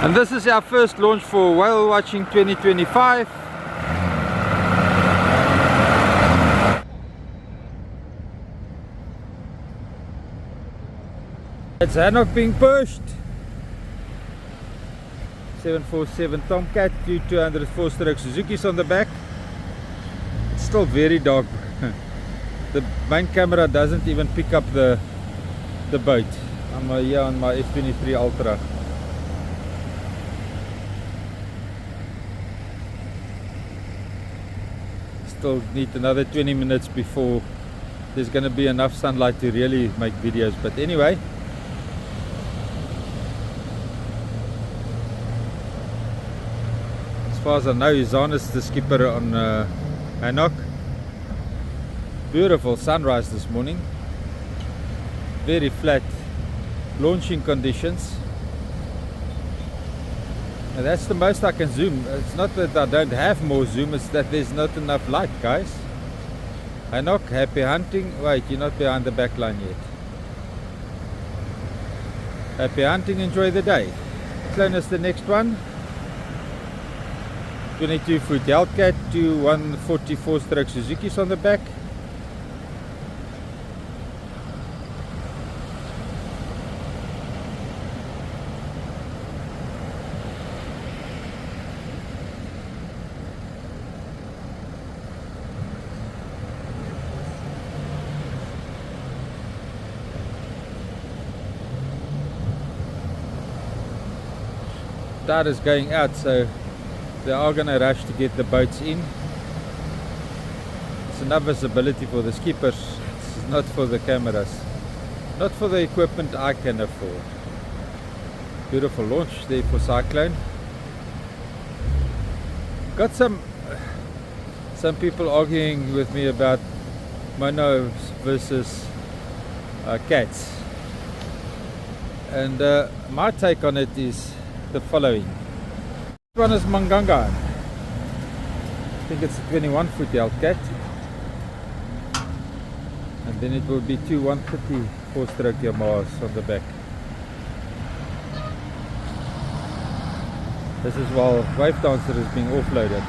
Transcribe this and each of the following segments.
And this is our first launch for whale watching 2025. It's Hanok being pushed. 747 Tomcat, two 204-stroke Suzukis on the back. It's still very dark. The main camera doesn't even pick up the boat. I'm here on my F23 Ultra. Still need another 20 minutes before there's going to be enough sunlight to really make videos, but anyway. As far as I know, Zan is the skipper on Hanok. Beautiful sunrise this morning. Very flat launching conditions. And that's the most I can zoom. It's not that I don't have more zoom, it's that there's not enough light, guys. Hanok, happy hunting. Wait, you're not behind the back line yet. Happy hunting, enjoy the day. Clone is the next one. 22-foot Buttcat, two 144-stroke Suzukis on the back. Tide is going out, so they are going to rush to get the boats in. It's enough visibility for the skippers, it's not for the cameras, not for the equipment I can afford. Beautiful launch there for Cyclone. Got some people arguing with me about monos versus cats, and my take on it is the following. This one is Manganga. I think it's a 21-foot Buttcat, and then it will be two 134-stroke Yamahas on the back. This is while Wave Dancer is being offloaded.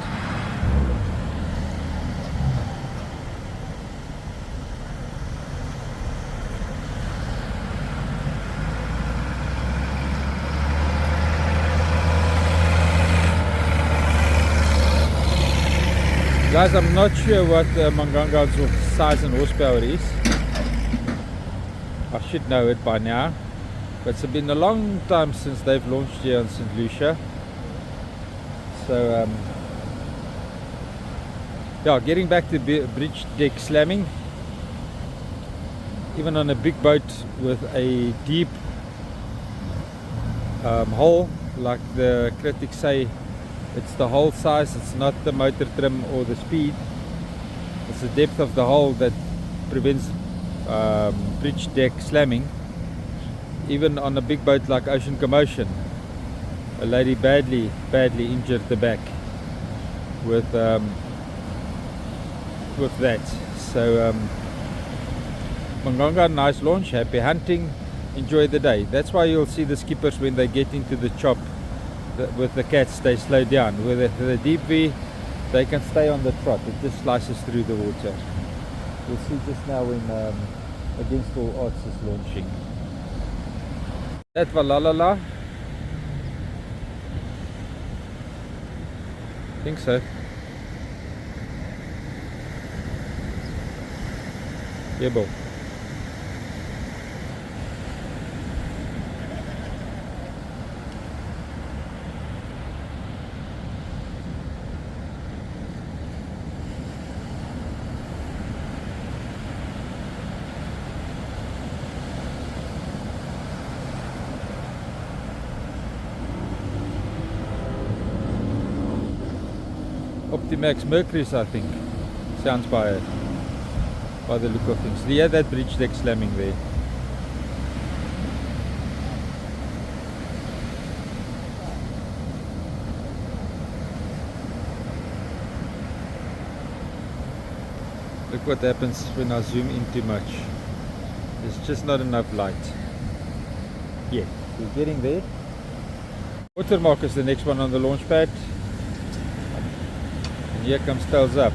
Guys, I'm not sure what Manganga's size and horsepower is. I should know it by now, but it's been a long time since they've launched here on St. Lucia. So yeah, getting back to bridge deck slamming, even on a big boat with a deep hull, like the critics say. It's the hull size, it's not the motor trim or the speed. It's the depth of the hull that prevents bridge deck slamming. Even on a big boat like Ocean Commotion, a lady badly injured the back with that. So Manganga, nice launch, happy hunting, enjoy the day. That's why you'll see the skippers when they get into the chop with the cats, they slow down. With the deep V, they can stay on the trot. It just slices through the water. You'll see just now when Against All Odds is launching. That Valalala, I think so. Yeah, Bo. Optimax Mercury's, I think. Sounds by the look of things. Yeah, that bridge deck slamming there. Look what happens when I zoom in too much. There's just not enough light. Yeah, we're getting there. Watermark is the next one on the launch pad. And here comes tails up.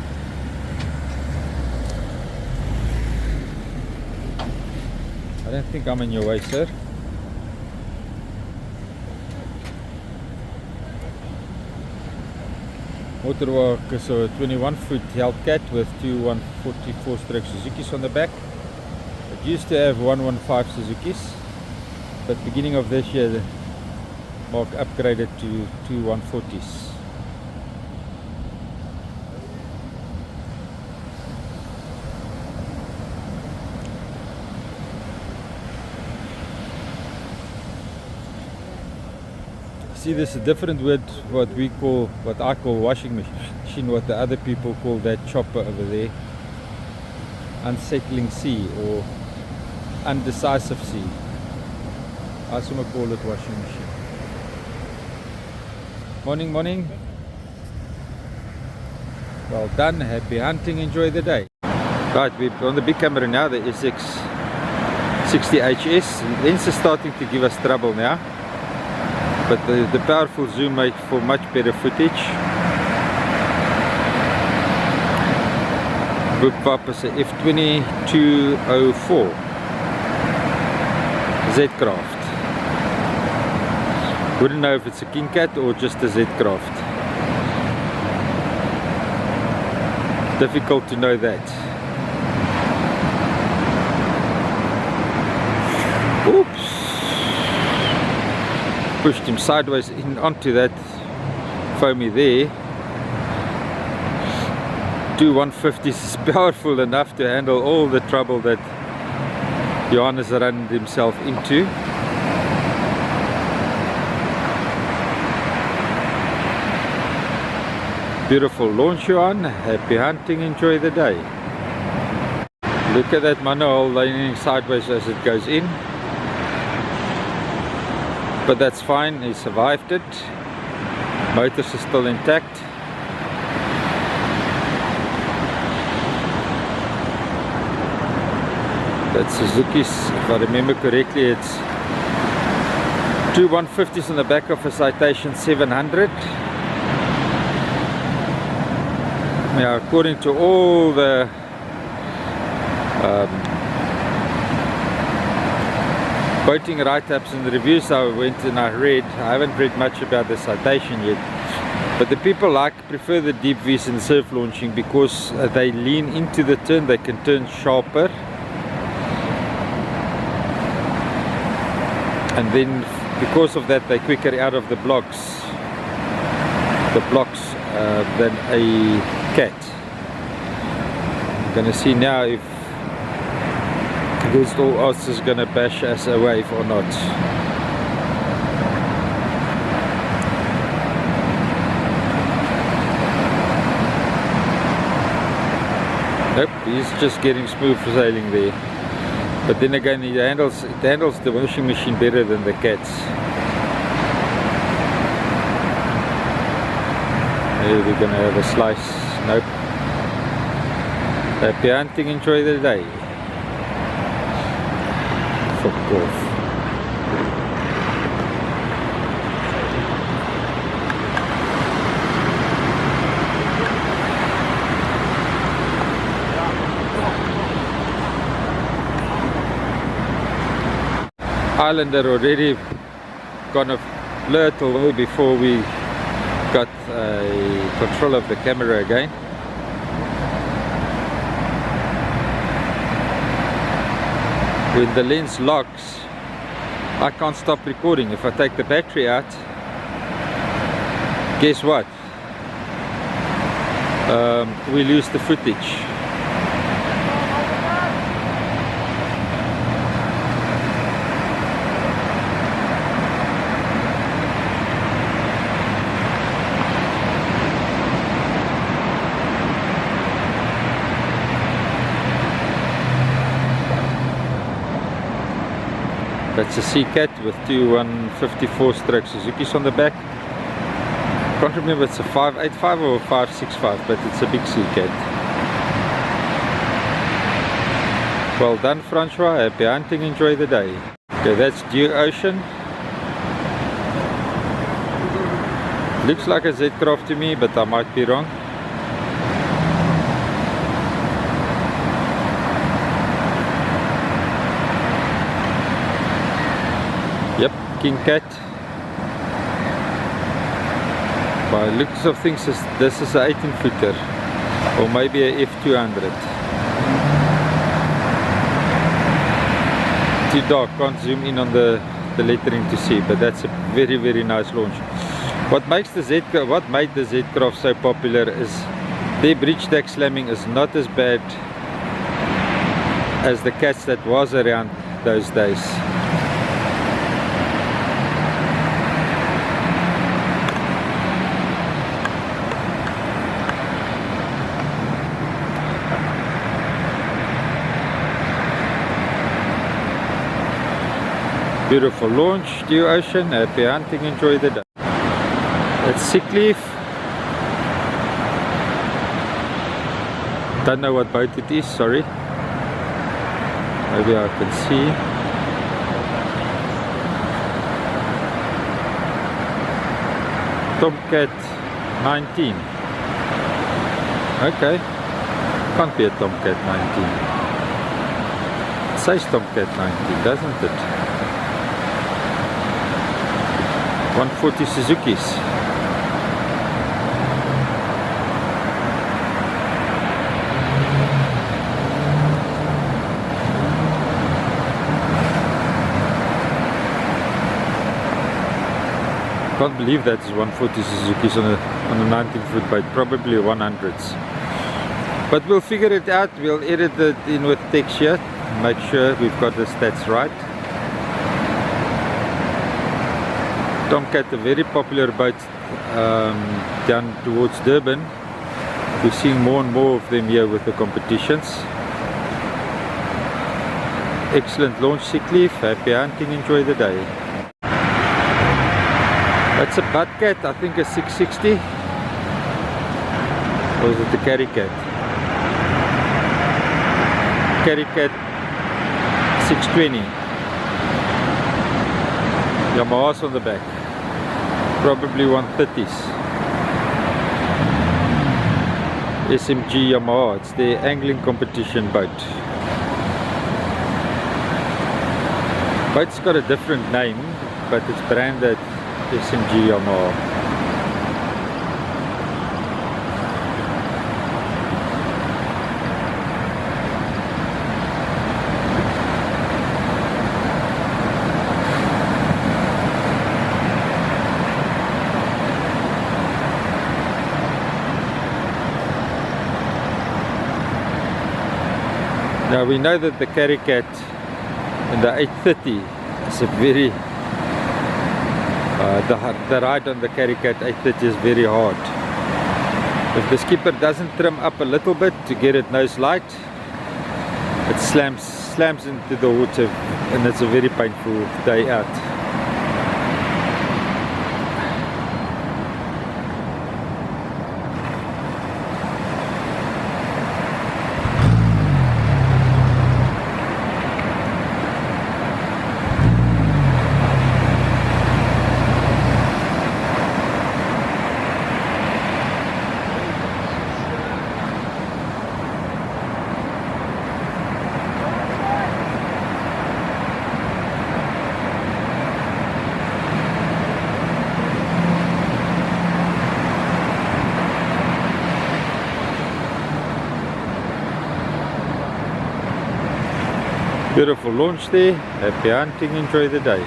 I don't think I'm in your way, sir. Watermark is a 21-foot Hellcat with two 144-stroke Suzukis on the back. It used to have 115 Suzukis, but beginning of this year the Mark upgraded to two 140s. See, there's a different word, what I call washing machine, what the other people call that chopper over there. Unsettling sea or undecisive sea. I also call it washing machine. Morning, morning. Well done, happy hunting, enjoy the day. Right, we're on the big camera now, the SX60HS. The lens is starting to give us trouble now. But the powerful zoom makes for much better footage. Bookpap is a F2204 Z-Craft. Wouldn't know if it's a King Cat or just a Z-Craft. Difficult to know that. Oops! Pushed him sideways in onto that foamy there. Two 150s is powerful enough to handle all the trouble that Johannes ran himself into. Beautiful launch, Johan. Happy hunting, enjoy the day. Look at that monohull leaning sideways as it goes in. But that's fine, he survived it. Motors are still intact. That's Suzuki's, if I remember correctly, it's two 150s on the back of a Citation 700. Now, according to all the boating write-ups and the reviews I went and I read, I haven't read much about the Citation yet, but the people prefer the deep V's in surf launching because they lean into the turn, they can turn sharper, and then because of that they're quicker out of the blocks than a cat. I'm gonna see now if this all else is gonna bash us a wave or not. Nope, he's just getting smooth sailing there. But then again, it handles the washing machine better than the cats. Here we're gonna have a slice. Nope. Happy hunting, enjoy the day. Fuck off. Islander already kind of blurred away before we got control of the camera again. When the lens locks, I can't stop recording. If I take the battery out, guess what? We lose the footage. That's a Sea Cat with two 154-stroke Suzukis on the back. I can't remember if it's a 585 or 565, but it's a big Sea Cat. Well done, Francois. Happy hunting, enjoy the day. Okay, that's Due Ocean. Looks like a Z-Craft to me, but I might be wrong. Yep, King Cat. By looks of things, this is an 18 footer or maybe a F200. Too dark, can't zoom in on the lettering to see, but that's a very, very nice launch. What made the Z-Craft so popular is their bridge deck slamming is not as bad as the cats that was around those days. Beautiful launch, Dew Ocean, happy hunting, enjoy the day. It's sick leaf. Don't know what boat it is, sorry. Maybe I can see. Tomcat 19. Okay, can't be a Tomcat 19. It says Tomcat 19, doesn't it? 140 Suzuki's. Can't believe that's 140 Suzuki's on a 19-foot boat, probably 100s. But we'll figure it out. We'll edit it in with text here, make sure we've got the stats right. Tomcat, a very popular boat down towards Durban. We're seeing more and more of them here with the competitions. Excellent launch, sick leaf, happy hunting, enjoy the day. That's a Buttcat, I think a 660. Or is it the Carry Cat? Carry Cat 620. Yamaha's on the back. Probably 130s. SMG Yamaha, it's the angling competition boat. Boat's got a different name, but it's branded SMG Yamaha. Now we know that the Carry Cat in the 830 is a very the ride on the Carry Cat 830 is very hard. If the skipper doesn't trim up a little bit to get it nose light, it slams into the water and it's a very painful day out. Beautiful launch there, happy hunting, enjoy the day.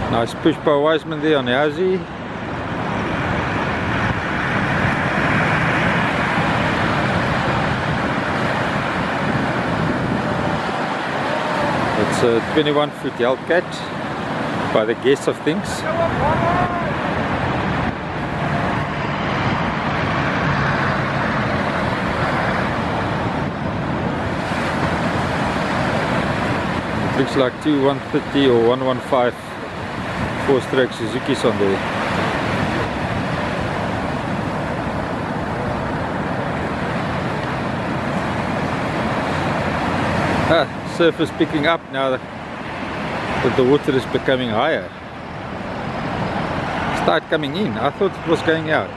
Nice push by Wiseman there on the Aussie. It's a 21-foot Hellcat by the guess of things. Looks like two 130 or 115 4-stroke Suzuki's on there. Surface picking up now that the water is becoming higher. Start coming in. I thought it was going out.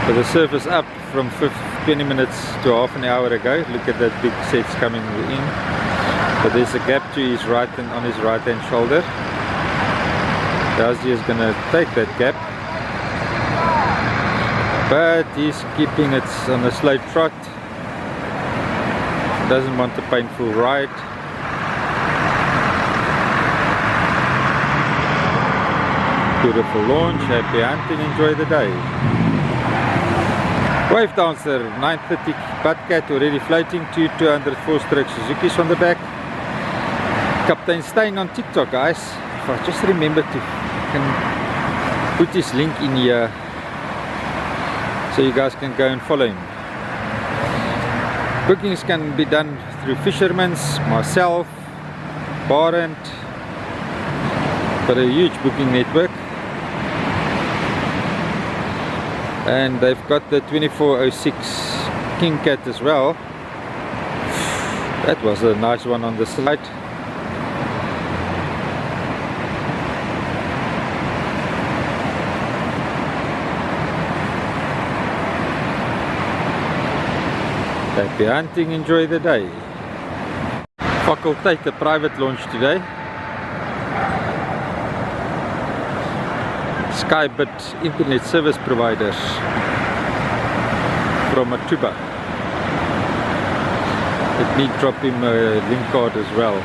But the surface up from 20 minutes to half an hour ago. Look at that big sets coming in. But there's a gap to his right and on his right hand shoulder. Dazzy is going to take that gap. But he's keeping it on a slow trot. Doesn't want a painful ride. Beautiful launch, happy hunting, enjoy the day. Wave dancer, 930 Buttcat already floating, 204 stroke Suzuki's on the back. Captain Stein on TikTok, guys. If I just remember to can put his link in here so you guys can go and follow him. Bookings can be done through Fisherman's, myself, Barent. Got a huge booking network. And they've got the 2406 King Cat as well. That was a nice one on the side. Happy hunting, enjoy the day. Facultate, a private launch today. Skybit internet service providers from Atuba. Let me drop him a link card as well.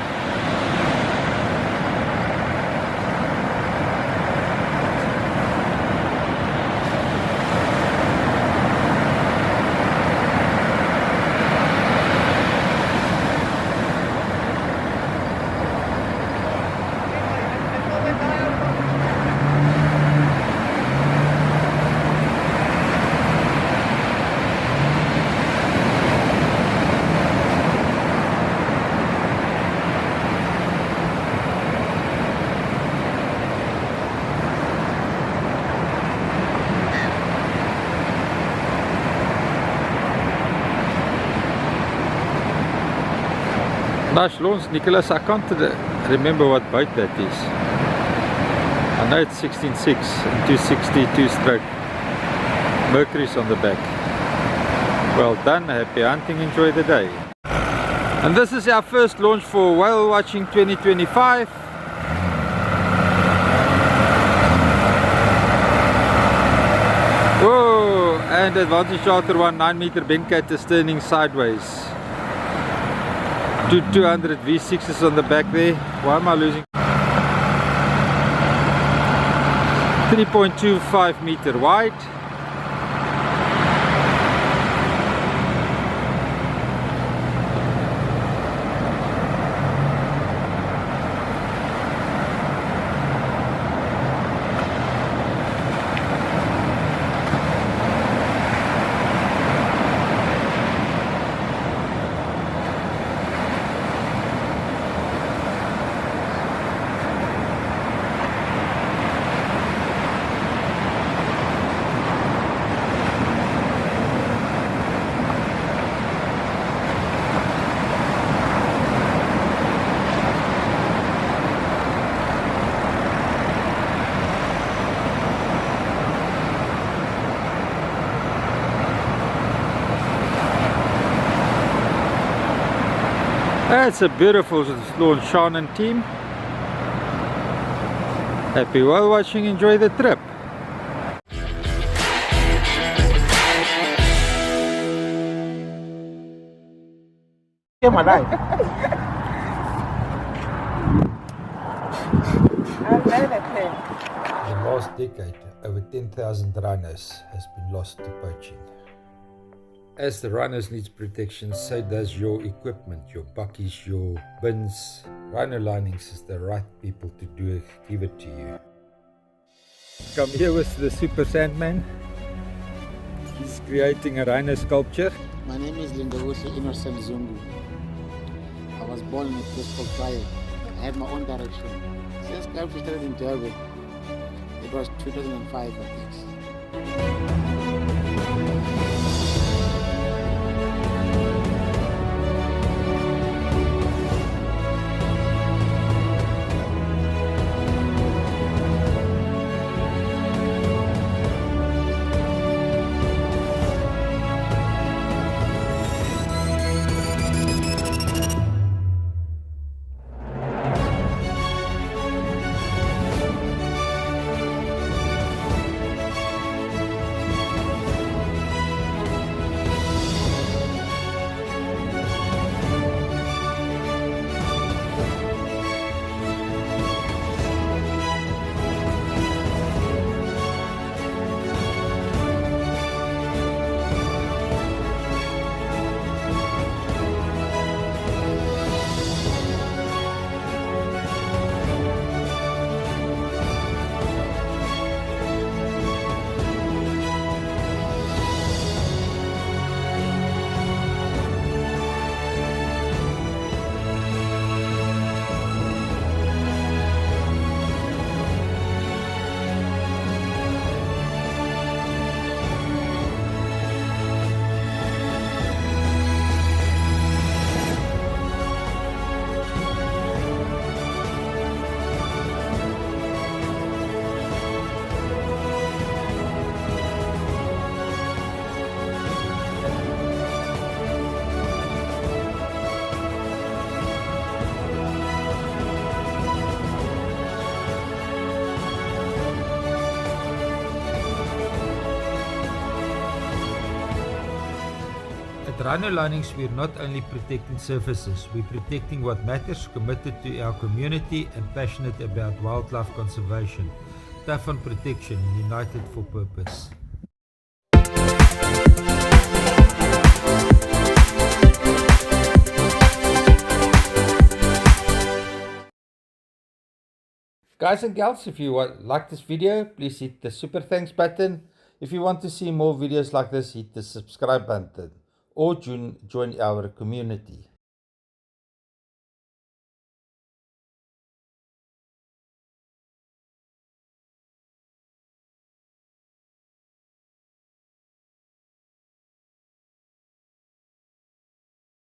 Nice launch, Nicholas. I can't remember what boat that is. I know it's 16.6 and 262 stroke. Mercury's on the back. Well done, happy hunting, enjoy the day. And this is our first launch for whale watching 2025. Whoa, and advantage charter 1 9-meter Buttcat is turning sideways. 200 V6s on the back there. Why am I losing? 3.25 meter wide. That's a beautiful launch, Sean and team. Happy whale watching, enjoy the trip. In my life. In the last decade, over 10,000 rhinos has been lost to poaching. As the rhinos needs protection, so does your equipment, your buckies, your bins. Rhino Linings is the right people to give it to you. Come here with the Super Sandman. He's creating a rhino sculpture. My name is Lindabusi Innocent Zungu. I was born in a place called Fire. I had my own direction. Since sculpture started in Durban, it was 2005, I think. At Rhino Linings, we're not only protecting surfaces, we're protecting what matters, committed to our community and passionate about wildlife conservation. Tough on protection, united for purpose. Guys and gals, if you like this video, please hit the super thanks button. If you want to see more videos like this, hit the subscribe button or join our community.